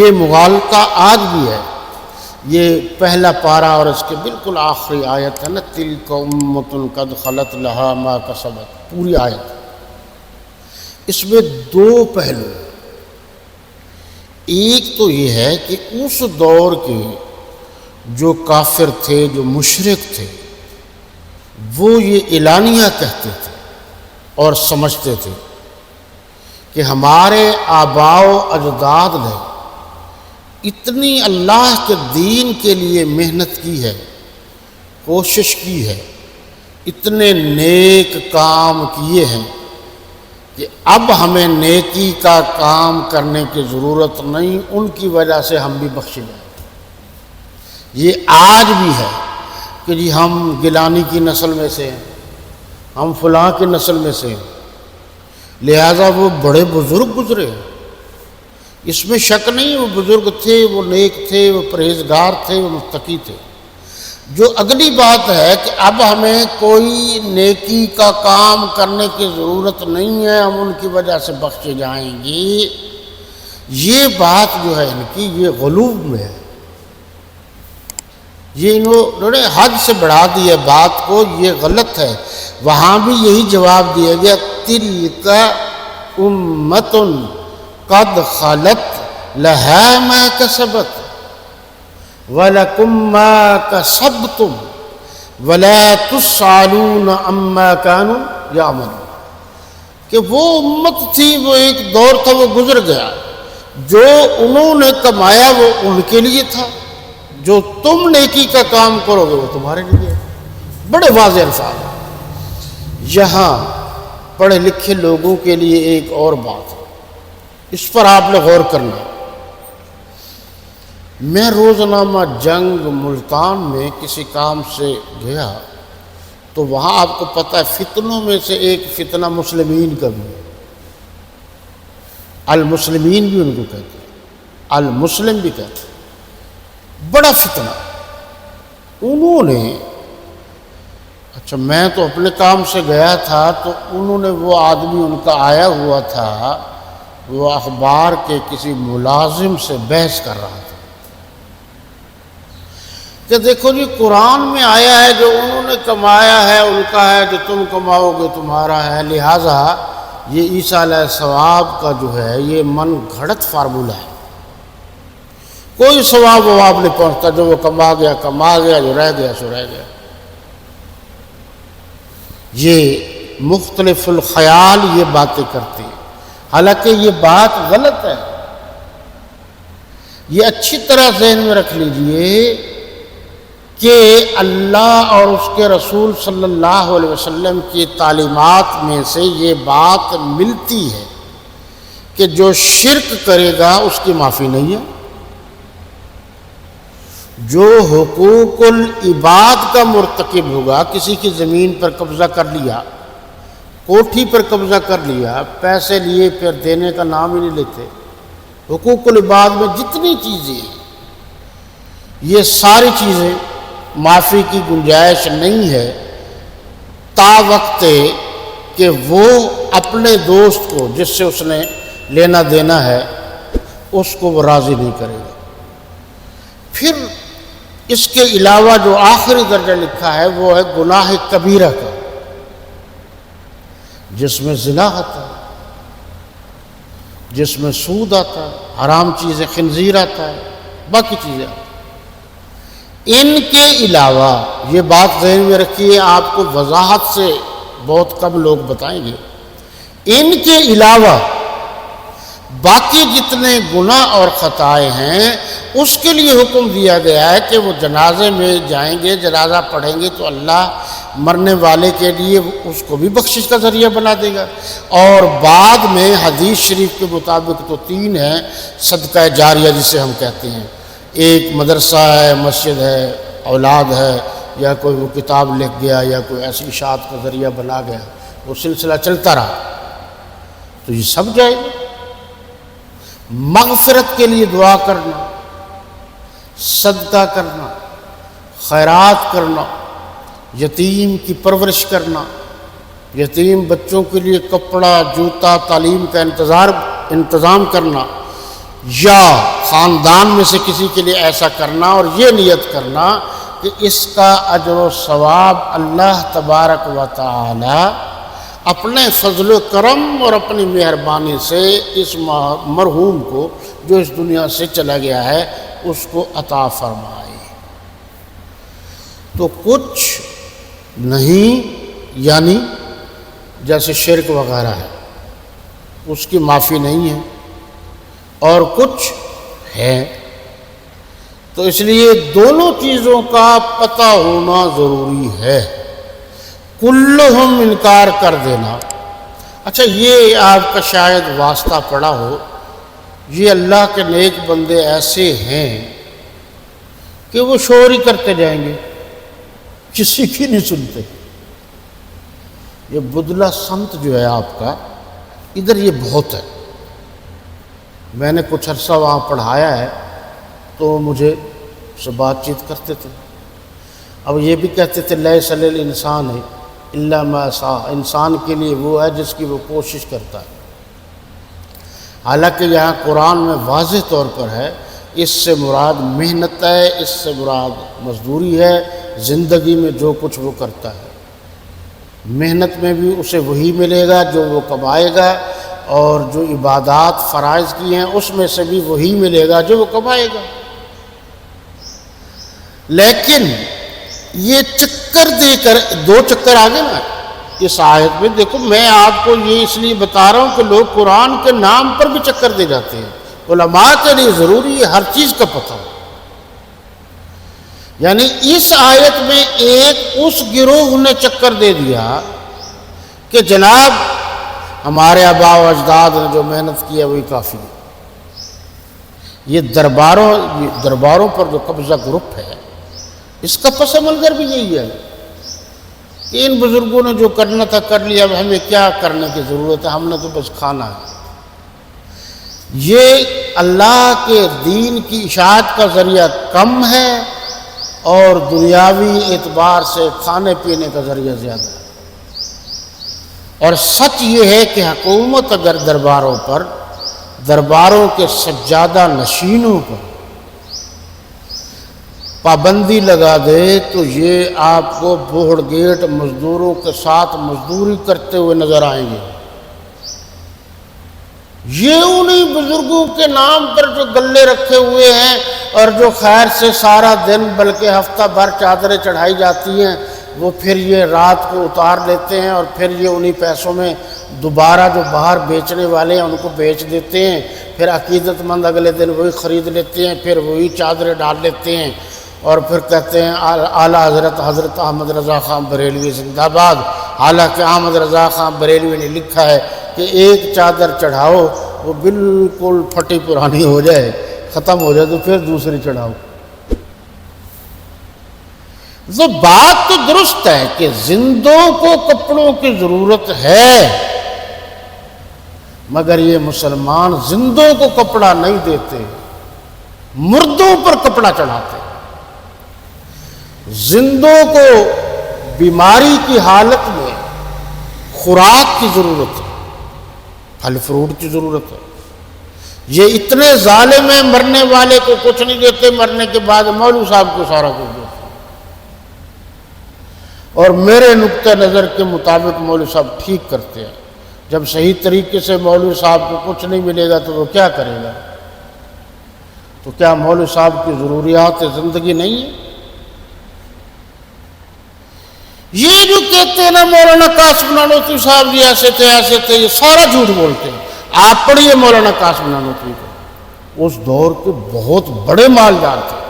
یہ مغالطہ آج بھی ہے. یہ پہلا پارہ اور اس کے بالکل آخری آیت ہے نا، تلک امۃ قد خلت لہا ما کسبت، پوری آیت. اس میں دو پہلو. ایک تو یہ ہے کہ اس دور کے جو کافر تھے، جو مشرک تھے، وہ یہ اعلانیہ کہتے تھے اور سمجھتے تھے کہ ہمارے آباء و اجداد نے اتنی اللہ کے دین کے لیے محنت کی ہے، کوشش کی ہے، اتنے نیک کام کیے ہیں کہ اب ہمیں نیکی کا کام کرنے کی ضرورت نہیں، ان کی وجہ سے ہم بھی بخشے جائیں. یہ آج بھی ہے کہ جی ہم گیلانی کی نسل میں سے ہیں، ہم فلاں کی نسل میں سے ہیں، لہذا وہ بڑے بزرگ گزرے ہیں. اس میں شک نہیں، وہ بزرگ تھے، وہ نیک تھے، وہ پرہیزگار تھے، وہ متقی تھے. جو اگلی بات ہے کہ اب ہمیں کوئی نیکی کا کام کرنے کی ضرورت نہیں ہے، ہم ان کی وجہ سے بخشے جائیں گے، یہ بات جو ہے ان کی، یہ غلوب میں ہے. یہ انہوں نے حد سے بڑھا دی ہے بات کو، یہ غلط ہے. وہاں بھی یہی جواب دیا گیا، تلک امۃ قد خلت لہا ما کسبت وَلَكُمْ مَا كَسَبْتُمْ وَلَا تُسْأَلُونَ عَمَّا كَانُوا يَعْمَلُونَ. کہ وہ امت تھی، وہ ایک دور تھا، وہ گزر گیا. جو انہوں نے کمایا وہ ان کے لیے تھا، جو تم نیکی کا کام کرو گے وہ تمہارے لیے ہے. بڑے واضح الفاظ ہیں. یہاں پڑھے لکھے لوگوں کے لیے ایک اور بات ہے، اس پر آپ نے غور کرنا. میں روزنامہ جنگ ملتان میں کسی کام سے گیا تو وہاں آپ کو پتہ ہے فتنوں میں سے ایک فتنہ مسلمین کا بھی ہے. المسلمین بھی ان کو کہتے ہیں، المسلم بھی کہتے ہیں. بڑا فتنہ. انہوں نے، اچھا میں تو اپنے کام سے گیا تھا تو انہوں نے، وہ آدمی ان کا آیا ہوا تھا، وہ اخبار کے کسی ملازم سے بحث کر رہا تھا کہ دیکھو جی قرآن میں آیا ہے جو انہوں نے کمایا ہے ان کا ہے، جو تم کماؤ گے تمہارا ہے، لہٰذا یہ عیسیٰ علیہ ثواب کا جو ہے یہ من گھڑت فارمولہ ہے. کوئی ثواب وواب نہیں پہنچتا، جو وہ کما گیا کما گیا، جو رہ گیا سو رہ گیا. یہ مختلف الخیال یہ باتیں کرتے ہیں، حالانکہ یہ بات غلط ہے. یہ اچھی طرح ذہن میں رکھ لیجئے کہ اللہ اور اس کے رسول صلی اللہ علیہ وسلم کی تعلیمات میں سے یہ بات ملتی ہے کہ جو شرک کرے گا اس کی معافی نہیں ہے. جو حقوق العباد کا مرتکب ہوگا، کسی کی زمین پر قبضہ کر لیا، کوٹھی پر قبضہ کر لیا، پیسے لیے پھر دینے کا نام ہی نہیں لیتے. حقوق العباد میں جتنی چیزیں ہیں یہ ساری چیزیں معافی کی گنجائش نہیں ہے تا وقت کہ وہ اپنے دوست کو جس سے اس نے لینا دینا ہے اس کو وہ راضی نہیں کرے گا. پھر اس کے علاوہ جو آخری درجہ لکھا ہے وہ ہے گناہ کبیرہ کا، جس میں زنا آتا ہے، جس میں سود آتا ہے، حرام چیزیں، خنزیر آتا ہے، باقی چیزیں آتی ہیں. ان کے علاوہ یہ بات ذہن میں رکھیے، آپ کو وضاحت سے بہت کم لوگ بتائیں گے، ان کے علاوہ باقی جتنے گناہ اور خطائیں ہیں اس کے لیے حکم دیا گیا ہے کہ وہ جنازے میں جائیں گے، جنازہ پڑھیں گے تو اللہ مرنے والے کے لیے اس کو بھی بخشش کا ذریعہ بنا دے گا. اور بعد میں حدیث شریف کے مطابق تو 3 ہیں صدقہ جاریہ جسے ہم کہتے ہیں. ایک مدرسہ ہے، مسجد ہے، اولاد ہے، یا کوئی وہ کتاب لکھ گیا، یا کوئی ایسی اشاعت کا ذریعہ بنا گیا، وہ سلسلہ چلتا رہا تو یہ سب جائے گا. مغفرت کے لیے دعا کرنا، صدقہ کرنا، خیرات کرنا، یتیم کی پرورش کرنا، یتیم بچوں کے لیے کپڑا، جوتا، تعلیم کا انتظام کرنا، یا خاندان میں سے کسی کے لیے ایسا کرنا اور یہ نیت کرنا کہ اس کا اجر و ثواب اللہ تبارک و تعالی اپنے فضل و کرم اور اپنی مہربانی سے اس مرحوم کو جو اس دنیا سے چلا گیا ہے اس کو عطا فرمائے۔ تو کچھ نہیں، یعنی جیسے شرک وغیرہ ہے اس کی معافی نہیں ہے، اور کچھ ہے۔ تو اس لیے دونوں چیزوں کا پتہ ہونا ضروری ہے۔ کلہم انکار کر دینا، اچھا یہ آپ کا شاید واسطہ پڑا ہو، یہ اللہ کے نیک بندے ایسے ہیں کہ وہ شور ہی کرتے جائیں گے، کسی کی نہیں سنتے۔ یہ بدلہ سنت جو ہے آپ کا ادھر یہ بہت ہے، میں نے کچھ عرصہ وہاں پڑھایا ہے تو مجھے سے بات چیت کرتے تھے۔ اب یہ بھی کہتے تھے لیس للانسان الا ما سعی، انسان کے لیے وہ ہے جس کی وہ کوشش کرتا ہے۔ حالانکہ یہاں قرآن میں واضح طور پر ہے اس سے مراد محنت ہے، اس سے مراد مزدوری ہے، زندگی میں جو کچھ وہ کرتا ہے۔ محنت میں بھی اسے وہی ملے گا جو وہ کمائے گا، اور جو عبادات فرائض کی ہیں اس میں سے بھی وہی ملے گا جو وہ کمائے گا۔ لیکن یہ چکر دے کر، دو چکر آگے نا اس آیت میں، دیکھو میں آپ کو یہ اس لیے بتا رہا ہوں کہ لوگ قرآن کے نام پر بھی چکر دے جاتے ہیں۔ علماء کے لیے ضروری ہے ہر چیز کا پتہ ہو۔ یعنی اس آیت میں ایک اس گروہ نے چکر دے دیا کہ جناب ہمارے آباء و اجداد نے جو محنت کی ہے وہی کافی ہے۔ یہ درباروں پر جو قبضہ گروپ ہے اس کا پس منظر بھی یہی ہے کہ ان بزرگوں نے جو کرنا تھا کر لیا، اب ہمیں کیا کرنے کی ضرورت ہے، ہم نے تو بس کھانا ہے۔ یہ اللہ کے دین کی اشاعت کا ذریعہ کم ہے اور دنیاوی اعتبار سے کھانے پینے کا ذریعہ زیادہ ہے۔ اور سچ یہ ہے کہ حکومت اگر درباروں کے سجادہ نشینوں پر پابندی لگا دے تو یہ آپ کو بوہڑ گیٹ مزدوروں کے ساتھ مزدوری کرتے ہوئے نظر آئیں گے۔ یہ انہی بزرگوں کے نام پر جو گلے رکھے ہوئے ہیں اور جو خیر سے سارا دن بلکہ ہفتہ بھر چادریں چڑھائی جاتی ہیں، وہ پھر یہ رات کو اتار لیتے ہیں اور پھر یہ انہی پیسوں میں دوبارہ جو باہر بیچنے والے ہیں ان کو بیچ دیتے ہیں، پھر عقیدت مند اگلے دن وہی خرید لیتے ہیں، پھر وہی چادریں ڈال لیتے ہیں اور پھر کہتے ہیں اعلیٰ حضرت احمد رضا خان بریلوی زندہ آباد۔ حالانکہ احمد رضا خان بریلوی نے لکھا ہے کہ ایک چادر چڑھاؤ وہ بالکل پھٹی پرانی ہو جائے، ختم ہو جائے تو پھر دوسری چڑھاؤ۔ تو بات تو درست ہے کہ زندوں کو کپڑوں کی ضرورت ہے، مگر یہ مسلمان زندوں کو کپڑا نہیں دیتے، مردوں پر کپڑا چڑھاتے۔ زندوں کو بیماری کی حالت میں خوراک کی ضرورت ہے، پھل فروٹ کی ضرورت ہے۔ یہ اتنے ظالم ہیں، مرنے والے کو کچھ نہیں دیتے، مرنے کے بعد مولوی صاحب کو سارا کچھ دیتے۔ اور میرے نقطہ نظر کے مطابق مولوی صاحب ٹھیک کرتے ہیں۔ جب صحیح طریقے سے مولوی صاحب کو کچھ نہیں ملے گا تو وہ کیا کرے گا؟ تو کیا مولوی صاحب کی ضروریات زندگی نہیں ہے؟ یہ جو کہتے ہیں نا مولانا قاسم نانوتوی صاحب جی ایسے تھے، یہ سارا جھوٹ بولتے ہیں۔ آپ پڑھیے مولانا قاسم نانوتوی کو، اس دور کے بہت بڑے مالدار تھے۔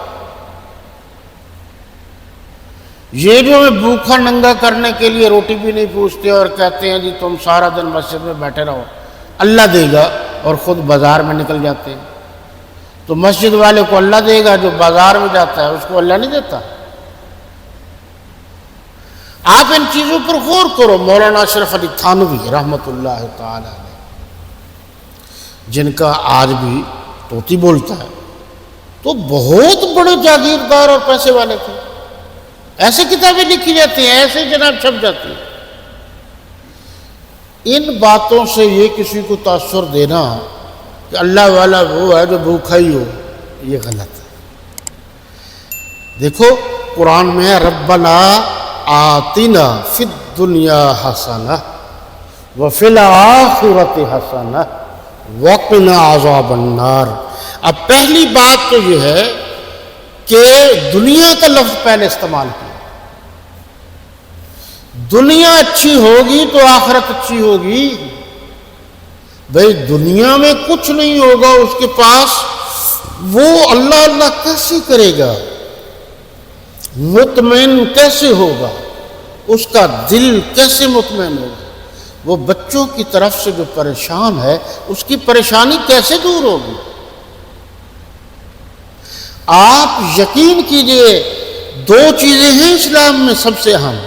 یہ جو ہمیں بھوکھا ننگا کرنے کے لیے روٹی بھی نہیں پوچھتے اور کہتے ہیں جی تم سارا دن مسجد میں بیٹھے رہو، اللہ دے گا، اور خود بازار میں نکل جاتے ہیں۔ تو مسجد والے کو اللہ دے گا، جو بازار میں جاتا ہے اس کو اللہ نہیں دیتا۔ آپ ان چیزوں پر غور کرو۔ مولانا اشرف علی تھانوی رحمۃ اللہ تعالی علیہ، جن کا آج بھی طوطی بولتا ہے، تو بہت بڑے جاگیردار اور پیسے والے تھے۔ ایسے کتابیں لکھی جاتی ہیں، ایسے جناب چھپ جاتی ہیں۔ ان باتوں سے یہ کسی کو تاثر دینا کہ اللہ والا وہ ہے جو بھوکا ہی ہو، یہ غلط ہے۔ دیکھو قرآن میں ہے ربنا آتنا فی الدنیا حسنہ وفی الآخرۃ حسنہ وقنا عذاب النار۔ اب پہلی بات تو یہ ہے کہ دنیا کا لفظ پہلے استعمال کیا، دنیا اچھی ہوگی تو آخرت اچھی ہوگی۔ بھئی دنیا میں کچھ نہیں ہوگا اس کے پاس، وہ اللہ اللہ کیسے کرے گا، مطمئن کیسے ہوگا، اس کا دل کیسے مطمئن ہوگا؟ وہ بچوں کی طرف سے جو پریشان ہے اس کی پریشانی کیسے دور ہوگی؟ آپ یقین کیجئے دو چیزیں ہیں اسلام میں سب سے اہم،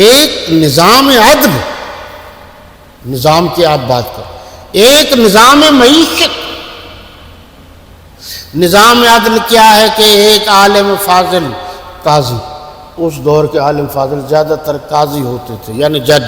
ایک نظام عدل، نظام کی آپ بات کریں، ایک نظام معیشت۔ نظام عدل کیا ہے کہ ایک عالم فاضل قاضی، اس دور کے عالم فاضل زیادہ تر قاضی ہوتے تھے یعنی جج،